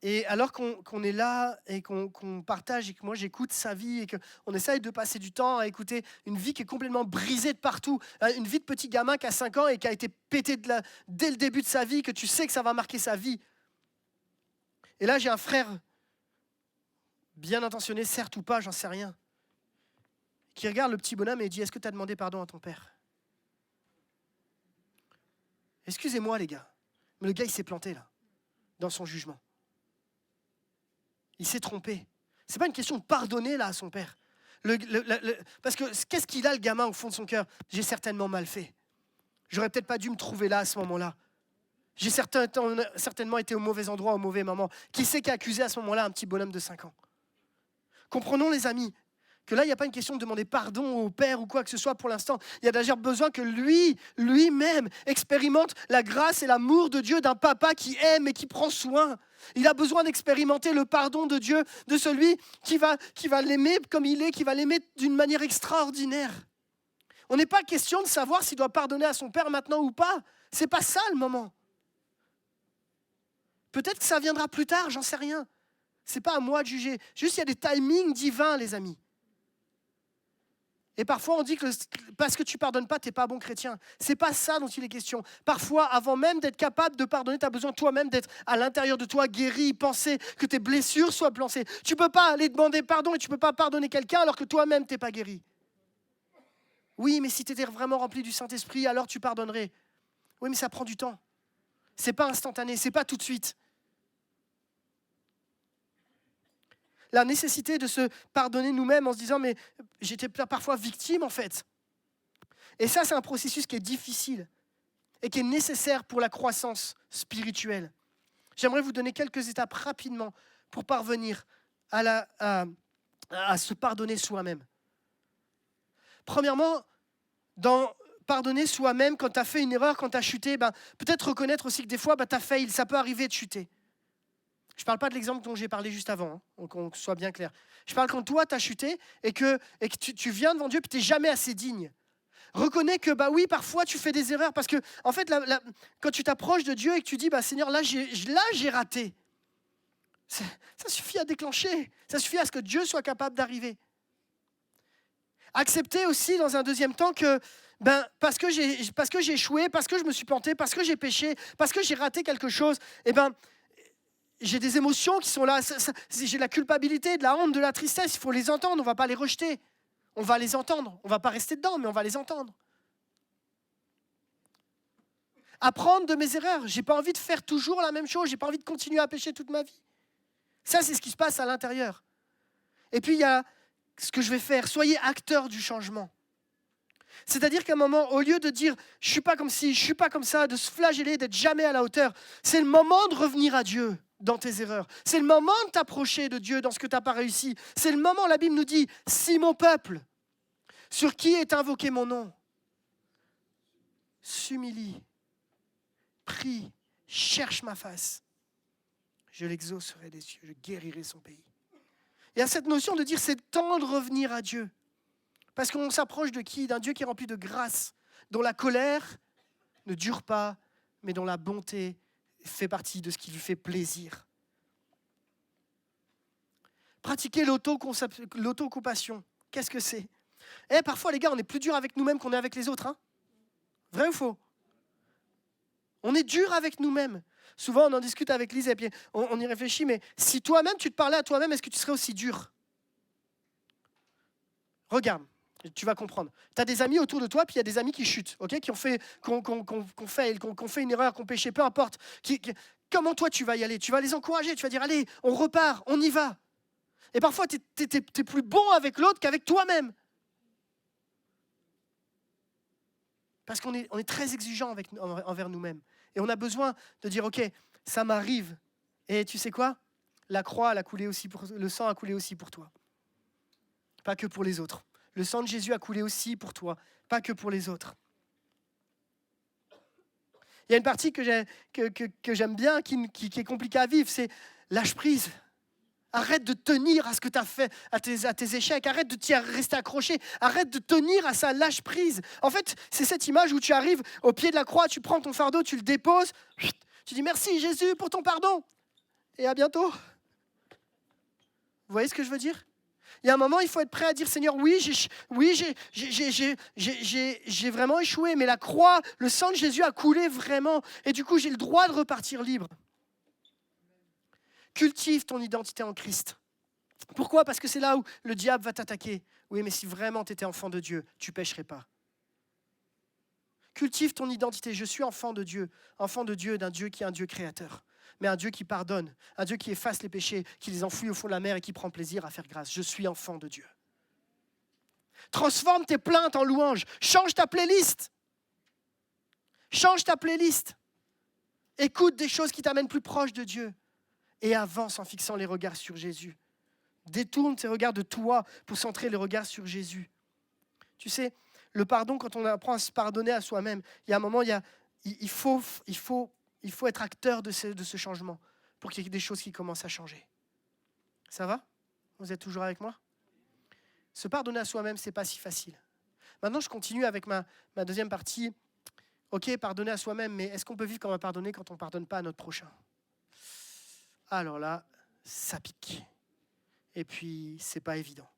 Et alors qu'on est là et qu'on partage et que moi j'écoute sa vie et qu'on essaye de passer du temps à écouter une vie qui est complètement brisée de partout, une vie de petit gamin qui a 5 ans et qui a été pété dès le début de sa vie, que tu sais que ça va marquer sa vie. Et là j'ai un frère bien intentionné, certes ou pas, j'en sais rien, qui regarde le petit bonhomme et dit « Est-ce que tu as demandé pardon à ton père ?» Excusez-moi les gars, mais le gars il s'est planté là, dans son jugement. Il s'est trompé. Ce n'est pas une question de pardonner là à son père. Parce que qu'est-ce qu'il a le gamin au fond de son cœur? J'ai certainement mal fait. J'aurais peut-être pas dû me trouver là à ce moment-là. J'ai certainement été au mauvais endroit, au mauvais moment. Qui c'est qui a accusé à ce moment-là un petit bonhomme de 5 ans? Comprenons les amis, que là il n'y a pas une question de demander pardon au père ou quoi que ce soit pour l'instant. Il y a d'ailleurs besoin que lui-même expérimente la grâce et l'amour de Dieu, d'un papa qui aime et qui prend soin. Il a besoin d'expérimenter le pardon de Dieu, de celui qui va l'aimer comme il est, qui va l'aimer d'une manière extraordinaire. On n'est pas question de savoir s'il doit pardonner à son père maintenant ou pas. C'est pas ça le moment. Peut-être que ça viendra plus tard, j'en sais rien. C'est pas à moi de juger. Juste, il y a des timings divins, les amis. Et parfois, on dit que parce que tu pardonnes pas, tu n'es pas un bon chrétien. C'est pas ça dont il est question. Parfois, avant même d'être capable de pardonner, tu as besoin toi-même d'être à l'intérieur de toi guéri, penser que tes blessures soient placées. Tu ne peux pas aller demander pardon et tu ne peux pas pardonner quelqu'un alors que toi-même, tu n'es pas guéri. Oui, mais si tu étais vraiment rempli du Saint-Esprit, alors tu pardonnerais. Oui, mais ça prend du temps. Ce n'est pas instantané, ce n'est pas tout de suite. La nécessité de se pardonner nous-mêmes en se disant « mais j'étais parfois victime en fait ». Et ça, c'est un processus qui est difficile et qui est nécessaire pour la croissance spirituelle. J'aimerais vous donner quelques étapes rapidement pour parvenir à se pardonner soi-même. Premièrement, dans pardonner soi-même quand tu as fait une erreur, quand tu as chuté, peut-être reconnaître aussi que des fois, tu as failli, ça peut arriver de chuter. Je ne parle pas de l'exemple dont j'ai parlé juste avant, qu'on soit bien clair. Je parle quand toi, tu as chuté et que tu viens devant Dieu et tu n'es jamais assez digne. Reconnais que, oui, parfois, tu fais des erreurs parce que, en fait, quand tu t'approches de Dieu et que tu dis, Seigneur, là, j'ai raté. Ça suffit à déclencher. Ça suffit à ce que Dieu soit capable d'arriver. Accepter aussi, dans un deuxième temps, que parce que j'ai échoué, parce que je me suis planté, parce que j'ai péché, parce que j'ai raté quelque chose, j'ai des émotions qui sont là, j'ai de la culpabilité, de la honte, de la tristesse, il faut les entendre, on ne va pas les rejeter. On va les entendre, on ne va pas rester dedans, mais on va les entendre. Apprendre de mes erreurs, je n'ai pas envie de faire toujours la même chose, je n'ai pas envie de continuer à pécher toute ma vie. Ça, c'est ce qui se passe à l'intérieur. Et puis, il y a ce que je vais faire, soyez acteurs du changement. C'est-à-dire qu'à un moment, au lieu de dire « je ne suis pas comme ci, je ne suis pas comme ça », de se flageller, d'être jamais à la hauteur, c'est le moment de revenir à Dieu dans tes erreurs. C'est le moment de t'approcher de Dieu dans ce que tu n'as pas réussi. C'est le moment, la Bible nous dit « si mon peuple, sur qui est invoqué mon nom, s'humilie, prie, cherche ma face, je l'exaucerai des cieux, je guérirai son pays. » Il y a cette notion de dire c'est le temps de revenir à Dieu. Parce qu'on s'approche de qui ? D'un Dieu qui est rempli de grâce, dont la colère ne dure pas, mais dont la bonté fait partie de ce qui lui fait plaisir. Pratiquer l'autocompassion, qu'est-ce que c'est ? Parfois, les gars, on est plus dur avec nous-mêmes qu'on est avec les autres. Hein ? Vrai ou faux ? On est dur avec nous-mêmes. Souvent, on en discute avec Lise et puis on y réfléchit, mais si toi-même, tu te parlais à toi-même, est-ce que tu serais aussi dur ? Regarde. Tu vas comprendre. Tu as des amis autour de toi, puis il y a des amis qui chutent, okay, qui ont fait une erreur, qui ont péché, peu importe. Comment toi, tu vas y aller ? Tu vas les encourager, tu vas dire, allez, on repart, on y va. Et parfois, tu es plus bon avec l'autre qu'avec toi-même. Parce qu'on est très exigeant envers nous-mêmes. Et on a besoin de dire, ok, ça m'arrive. Et tu sais quoi ? La croix, elle a coulé aussi le sang a coulé aussi pour toi. Pas que pour les autres. Le sang de Jésus a coulé aussi pour toi, pas que pour les autres. Il y a une partie que j'aime bien, qui est compliquée à vivre, c'est lâche prise. Arrête de tenir à ce que tu as fait, à tes échecs. Arrête de t'y rester accroché. Arrête de tenir à ça, lâche prise. En fait, c'est cette image où tu arrives au pied de la croix, tu prends ton fardeau, tu le déposes, tu dis merci Jésus pour ton pardon. Et à bientôt. Vous voyez ce que je veux dire ? Il y a un moment, il faut être prêt à dire, Seigneur, oui, j'ai vraiment échoué, mais la croix, le sang de Jésus a coulé vraiment. Et du coup, j'ai le droit de repartir libre. Cultive ton identité en Christ. Pourquoi ? Parce que c'est là où le diable va t'attaquer. Oui, mais si vraiment tu étais enfant de Dieu, tu ne pécherais pas. Cultive ton identité. Je suis enfant de Dieu d'un Dieu qui est un Dieu créateur. Mais un Dieu qui pardonne, un Dieu qui efface les péchés, qui les enfouit au fond de la mer et qui prend plaisir à faire grâce. Je suis enfant de Dieu. Transforme tes plaintes en louanges. Change ta playlist. Change ta playlist. Écoute des choses qui t'amènent plus proche de Dieu. Et avance en fixant les regards sur Jésus. Détourne tes regards de toi pour centrer les regards sur Jésus. Tu sais, le pardon, quand on apprend à se pardonner à soi-même, il y a un moment, il faut être acteur de ce changement pour qu'il y ait des choses qui commencent à changer. Ça va ? Vous êtes toujours avec moi ? Se pardonner à soi-même, ce n'est pas si facile. Maintenant, je continue avec ma deuxième partie. Ok, pardonner à soi-même, mais est-ce qu'on peut vivre comme un pardonné quand on ne pardonne pas à notre prochain? Alors là, ça pique. Et puis, c'est pas évident.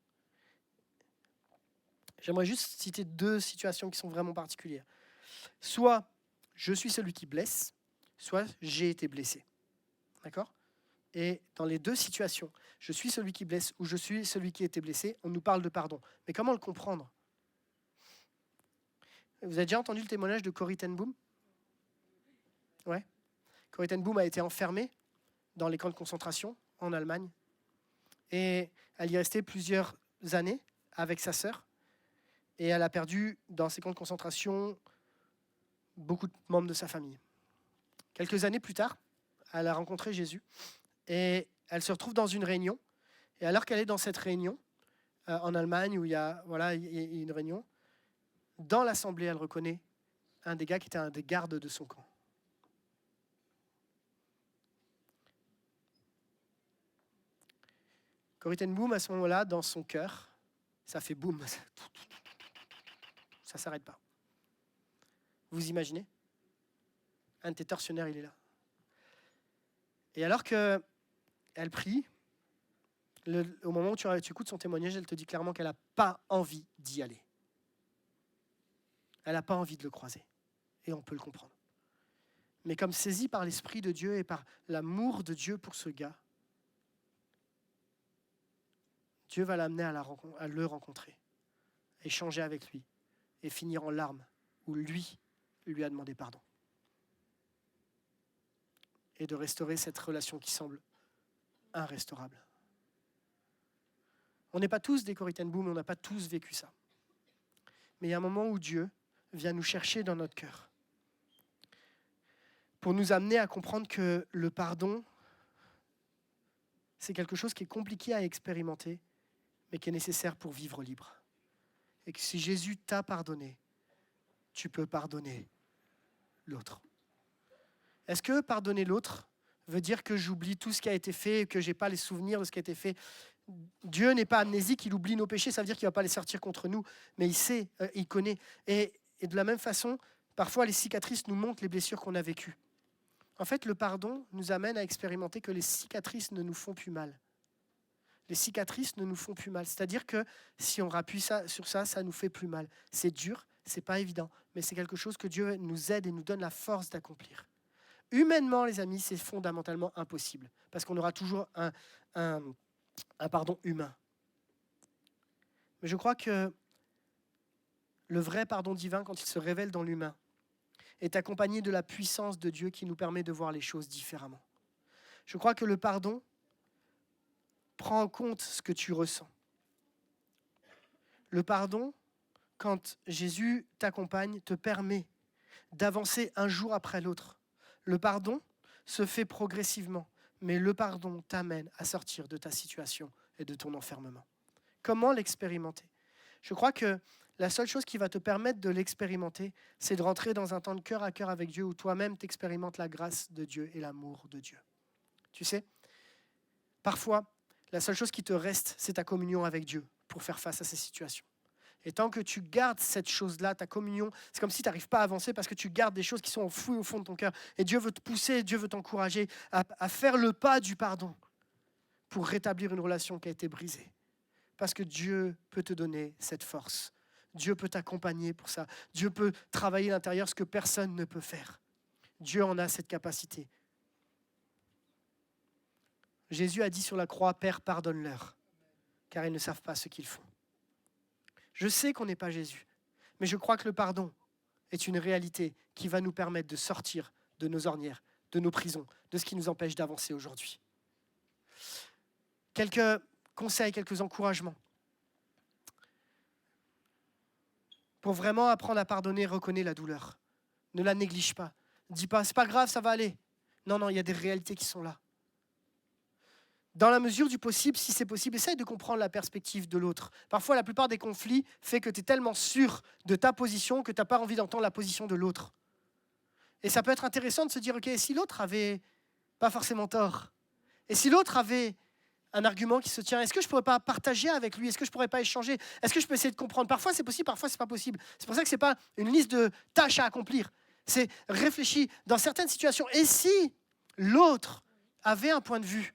J'aimerais juste citer 2 situations qui sont vraiment particulières. Soit je suis celui qui blesse, soit j'ai été blessé. D'accord? Et dans les 2 situations, je suis celui qui blesse ou je suis celui qui a été blessé, on nous parle de pardon. Mais comment le comprendre? Vous avez déjà entendu le témoignage de Corrie ten Boom? Ouais. Corrie ten Boom a été enfermée dans les camps de concentration en Allemagne. Et elle y est restée plusieurs années avec sa sœur. Et elle a perdu dans ces camps de concentration beaucoup de membres de sa famille. Quelques années plus tard, elle a rencontré Jésus et elle se retrouve dans une réunion. Et alors qu'elle est dans cette réunion, en Allemagne, où il y a une réunion, dans l'assemblée, elle reconnaît un des gars qui était un des gardes de son camp. Corrie ten Boom, à ce moment-là, dans son cœur, ça fait boum. Ça ne s'arrête pas. Vous imaginez? Un de tes tortionnaires, il est là. Et alors qu'elle prie, au moment où tu écoutes son témoignage, elle te dit clairement qu'elle n'a pas envie d'y aller. Elle n'a pas envie de le croiser. Et on peut le comprendre. Mais comme saisie par l'Esprit de Dieu et par l'amour de Dieu pour ce gars, Dieu va l'amener à le rencontrer, échanger avec lui et finir en larmes où lui a demandé pardon. Et de restaurer cette relation qui semble irrestaurable. On n'est pas tous des Corrie ten Boom, on n'a pas tous vécu ça. Mais il y a un moment où Dieu vient nous chercher dans notre cœur pour nous amener à comprendre que le pardon, c'est quelque chose qui est compliqué à expérimenter, mais qui est nécessaire pour vivre libre. Et que si Jésus t'a pardonné, tu peux pardonner l'autre. Est-ce que pardonner l'autre veut dire que j'oublie tout ce qui a été fait et que je n'ai pas les souvenirs de ce qui a été fait? Dieu n'est pas amnésique, il oublie nos péchés, ça veut dire qu'il ne va pas les sortir contre nous, mais il sait, il connaît. Et de la même façon, parfois les cicatrices nous montrent les blessures qu'on a vécues. En fait, le pardon nous amène à expérimenter que les cicatrices ne nous font plus mal. Les cicatrices ne nous font plus mal. C'est-à-dire que si on rappuie sur ça, ça nous fait plus mal. C'est dur, c'est pas évident, mais c'est quelque chose que Dieu nous aide et nous donne la force d'accomplir. Humainement, les amis, c'est fondamentalement impossible, parce qu'on aura toujours un pardon humain. Mais je crois que le vrai pardon divin, quand il se révèle dans l'humain, est accompagné de la puissance de Dieu qui nous permet de voir les choses différemment. Je crois que le pardon prend en compte ce que tu ressens. Le pardon, quand Jésus t'accompagne, te permet d'avancer un jour après l'autre. Le pardon se fait progressivement, mais le pardon t'amène à sortir de ta situation et de ton enfermement. Comment l'expérimenter? Je crois que la seule chose qui va te permettre de l'expérimenter, c'est de rentrer dans un temps de cœur à cœur avec Dieu où toi-même t'expérimentes la grâce de Dieu et l'amour de Dieu. Tu sais, parfois, la seule chose qui te reste, c'est ta communion avec Dieu pour faire face à ces situations. Et tant que tu gardes cette chose-là, ta communion, c'est comme si tu n'arrives pas à avancer parce que tu gardes des choses qui sont enfouies au fond de ton cœur. Et Dieu veut te pousser, Dieu veut t'encourager à faire le pas du pardon pour rétablir une relation qui a été brisée. Parce que Dieu peut te donner cette force. Dieu peut t'accompagner pour ça. Dieu peut travailler à l'intérieur ce que personne ne peut faire. Dieu en a cette capacité. Jésus a dit sur la croix, « Père, pardonne-leur, car ils ne savent pas ce qu'ils font. » Je sais qu'on n'est pas Jésus, mais je crois que le pardon est une réalité qui va nous permettre de sortir de nos ornières, de nos prisons, de ce qui nous empêche d'avancer aujourd'hui. Quelques conseils, quelques encouragements. Pour vraiment apprendre à pardonner, reconnais la douleur. Ne la néglige pas. Dis pas, c'est pas grave, ça va aller. Non, il y a des réalités qui sont là. Dans la mesure du possible, si c'est possible, essaye de comprendre la perspective de l'autre. Parfois, la plupart des conflits fait que tu es tellement sûr de ta position que tu n'as pas envie d'entendre la position de l'autre. Et ça peut être intéressant de se dire, ok, si l'autre avait pas forcément tort, et si l'autre avait un argument qui se tient. Est-ce que je ne pourrais pas partager avec lui? Est-ce que je ne pourrais pas échanger? Est-ce que je peux essayer de comprendre? Parfois, c'est possible, parfois, ce n'est pas possible. C'est pour ça que ce n'est pas une liste de tâches à accomplir. C'est réfléchir dans certaines situations. Et si l'autre avait un point de vue?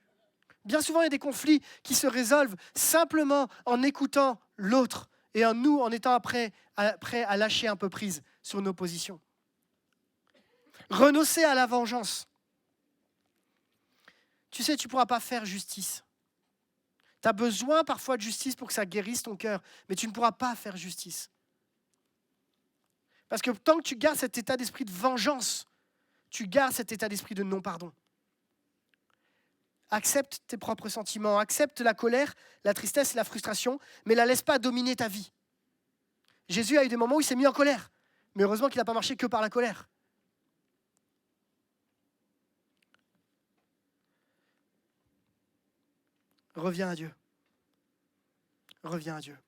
Bien souvent, il y a des conflits qui se résolvent simplement en écoutant l'autre et en nous, en étant prêts à lâcher un peu prise sur nos positions. Renoncer à la vengeance. Tu sais, tu ne pourras pas faire justice. Tu as besoin parfois de justice pour que ça guérisse ton cœur, mais tu ne pourras pas faire justice. Parce que tant que tu gardes cet état d'esprit de vengeance, tu gardes cet état d'esprit de non-pardon. Accepte tes propres sentiments, accepte la colère, la tristesse et la frustration, mais ne la laisse pas dominer ta vie. Jésus a eu des moments où il s'est mis en colère, mais heureusement qu'il n'a pas marché que par la colère. Reviens à Dieu. Reviens à Dieu.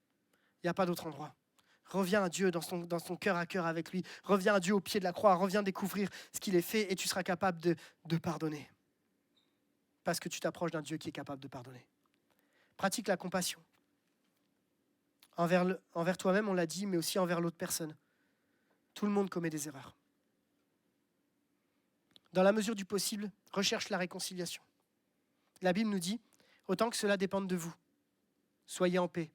Il n'y a pas d'autre endroit. Reviens à Dieu dans son cœur à cœur avec lui. Reviens à Dieu au pied de la croix. Reviens découvrir ce qu'il est fait et tu seras capable de pardonner. Parce que tu t'approches d'un Dieu qui est capable de pardonner. Pratique la compassion. Envers toi-même, on l'a dit, mais aussi envers l'autre personne. Tout le monde commet des erreurs. Dans la mesure du possible, recherche la réconciliation. La Bible nous dit, autant que cela dépende de vous, soyez en paix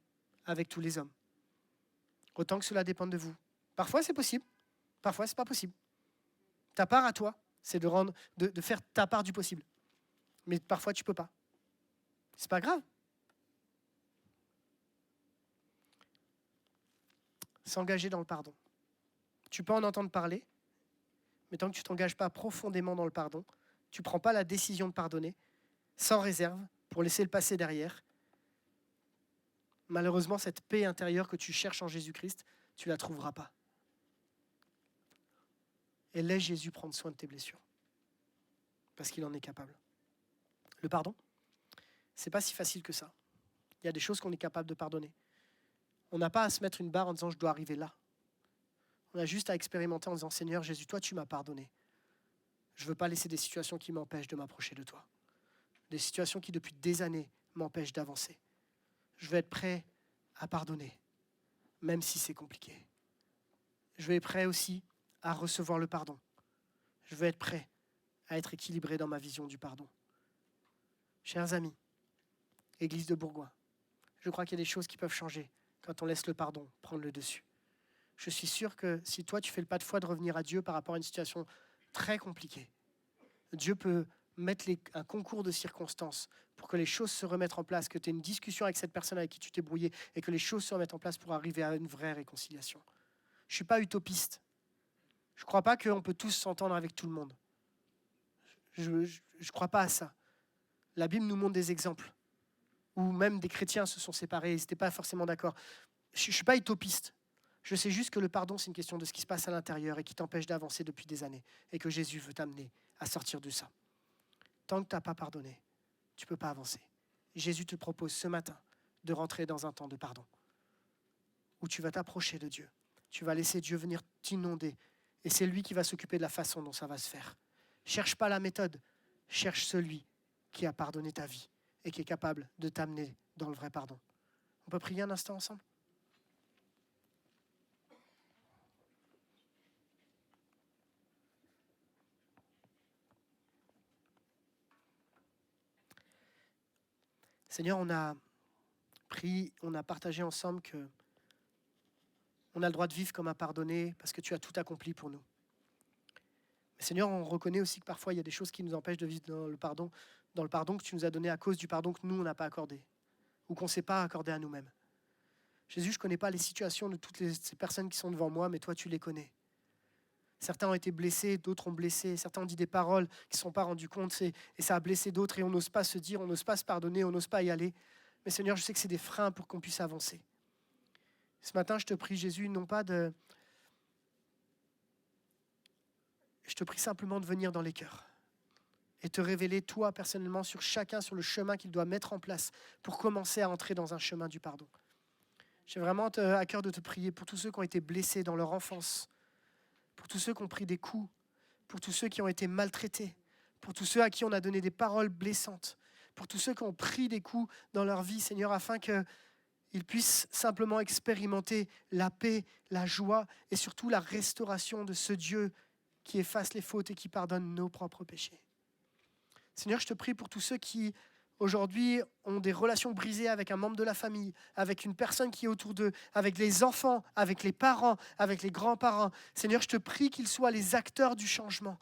avec tous les hommes. Autant que cela dépende de vous. Parfois, c'est possible. Parfois, ce n'est pas possible. Ta part à toi, c'est de faire ta part du possible. Mais parfois, tu ne peux pas. Ce n'est pas grave. S'engager dans le pardon. Tu peux en entendre parler, mais tant que tu ne t'engages pas profondément dans le pardon, tu ne prends pas la décision de pardonner, sans réserve, pour laisser le passé derrière, malheureusement, cette paix intérieure que tu cherches en Jésus-Christ, tu ne la trouveras pas. Et laisse Jésus prendre soin de tes blessures, parce qu'il en est capable. Le pardon, ce n'est pas si facile que ça. Il y a des choses qu'on est capable de pardonner. On n'a pas à se mettre une barre en disant « je dois arriver là ». On a juste à expérimenter en disant « Seigneur Jésus, toi tu m'as pardonné. Je ne veux pas laisser des situations qui m'empêchent de m'approcher de toi. Des situations qui depuis des années m'empêchent d'avancer. Je vais être prêt à pardonner, même si c'est compliqué. Je vais être prêt aussi à recevoir le pardon. Je vais être prêt à être équilibré dans ma vision du pardon. » Chers amis, Église de Bourgoin, je crois qu'il y a des choses qui peuvent changer quand on laisse le pardon prendre le dessus. Je suis sûr que si toi tu fais le pas de foi de revenir à Dieu par rapport à une situation très compliquée, Dieu peut mettre un concours de circonstances pour que les choses se remettent en place, que tu aies une discussion avec cette personne avec qui tu t'es brouillé et que les choses se remettent en place pour arriver à une vraie réconciliation. Je ne suis pas utopiste. Je ne crois pas qu'on peut tous s'entendre avec tout le monde. Je ne crois pas à ça. La Bible nous montre des exemples où même des chrétiens se sont séparés, ils n'étaient pas forcément d'accord. Je ne suis pas utopiste. Je sais juste que le pardon, c'est une question de ce qui se passe à l'intérieur et qui t'empêche d'avancer depuis des années et que Jésus veut t'amener à sortir de ça. Tant que tu n'as pas pardonné, tu ne peux pas avancer. Jésus te propose ce matin de rentrer dans un temps de pardon où tu vas t'approcher de Dieu. Tu vas laisser Dieu venir t'inonder et c'est lui qui va s'occuper de la façon dont ça va se faire. Cherche pas la méthode, cherche celui qui a pardonné ta vie et qui est capable de t'amener dans le vrai pardon. On peut prier un instant ensemble ? Seigneur, on a partagé ensemble que on a le droit de vivre comme un pardonné parce que tu as tout accompli pour nous. Mais Seigneur, on reconnaît aussi que parfois il y a des choses qui nous empêchent de vivre dans le pardon que tu nous as donné à cause du pardon que nous, on n'a pas accordé ou qu'on ne s'est pas accordé à nous-mêmes. Jésus, je ne connais pas les situations de toutes ces personnes qui sont devant moi, mais toi, tu les connais. Certains ont été blessés, d'autres ont blessé, certains ont dit des paroles qui ne se sont pas rendus compte et ça a blessé d'autres et on n'ose pas se dire, on n'ose pas se pardonner, on n'ose pas y aller. Mais Seigneur, je sais que c'est des freins pour qu'on puisse avancer. Ce matin, je te prie, Jésus, je te prie simplement de venir dans les cœurs et te révéler, toi, personnellement, sur chacun, sur le chemin qu'il doit mettre en place pour commencer à entrer dans un chemin du pardon. J'ai vraiment à cœur de te prier pour tous ceux qui ont été blessés dans leur enfance, pour tous ceux qui ont pris des coups, pour tous ceux qui ont été maltraités, pour tous ceux à qui on a donné des paroles blessantes, pour tous ceux qui ont pris des coups dans leur vie, Seigneur, afin qu'ils puissent simplement expérimenter la paix, la joie et surtout la restauration de ce Dieu qui efface les fautes et qui pardonne nos propres péchés. Seigneur, je te prie pour tous ceux qui, aujourd'hui, ont des relations brisées avec un membre de la famille, avec une personne qui est autour d'eux, avec les enfants, avec les parents, avec les grands-parents. Seigneur, je te prie qu'ils soient les acteurs du changement,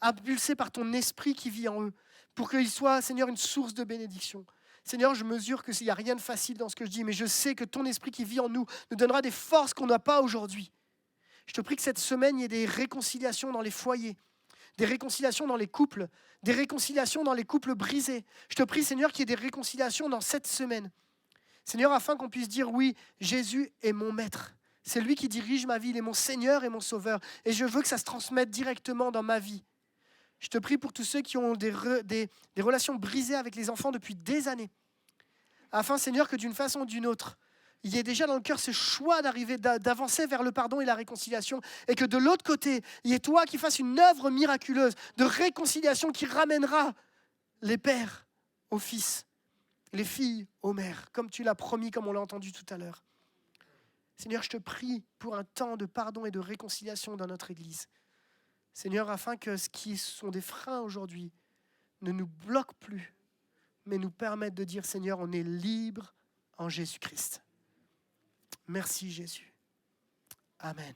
impulsés par ton esprit qui vit en eux, pour qu'ils soient, Seigneur, une source de bénédiction. Seigneur, je mesure qu'il n'y a rien de facile dans ce que je dis, mais je sais que ton esprit qui vit en nous nous donnera des forces qu'on n'a pas aujourd'hui. Je te prie que cette semaine, il y ait des réconciliations dans les foyers, des réconciliations dans les couples, des réconciliations dans les couples brisés. Je te prie, Seigneur, qu'il y ait des réconciliations dans cette semaine. Seigneur, afin qu'on puisse dire, oui, Jésus est mon maître. C'est lui qui dirige ma vie, il est mon Seigneur et mon Sauveur. Et je veux que ça se transmette directement dans ma vie. Je te prie pour tous ceux qui ont des relations brisées avec les enfants depuis des années. Afin, Seigneur, que d'une façon ou d'une autre, il y ait déjà dans le cœur ce choix d'avancer vers le pardon et la réconciliation, et que de l'autre côté, il y ait toi qui fasses une œuvre miraculeuse de réconciliation qui ramènera les pères aux fils, les filles aux mères, comme tu l'as promis, comme on l'a entendu tout à l'heure. Seigneur, je te prie pour un temps de pardon et de réconciliation dans notre Église. Seigneur, afin que ce qui sont des freins aujourd'hui ne nous bloquent plus, mais nous permettent de dire, Seigneur, on est libre en Jésus-Christ. Merci Jésus. Amen.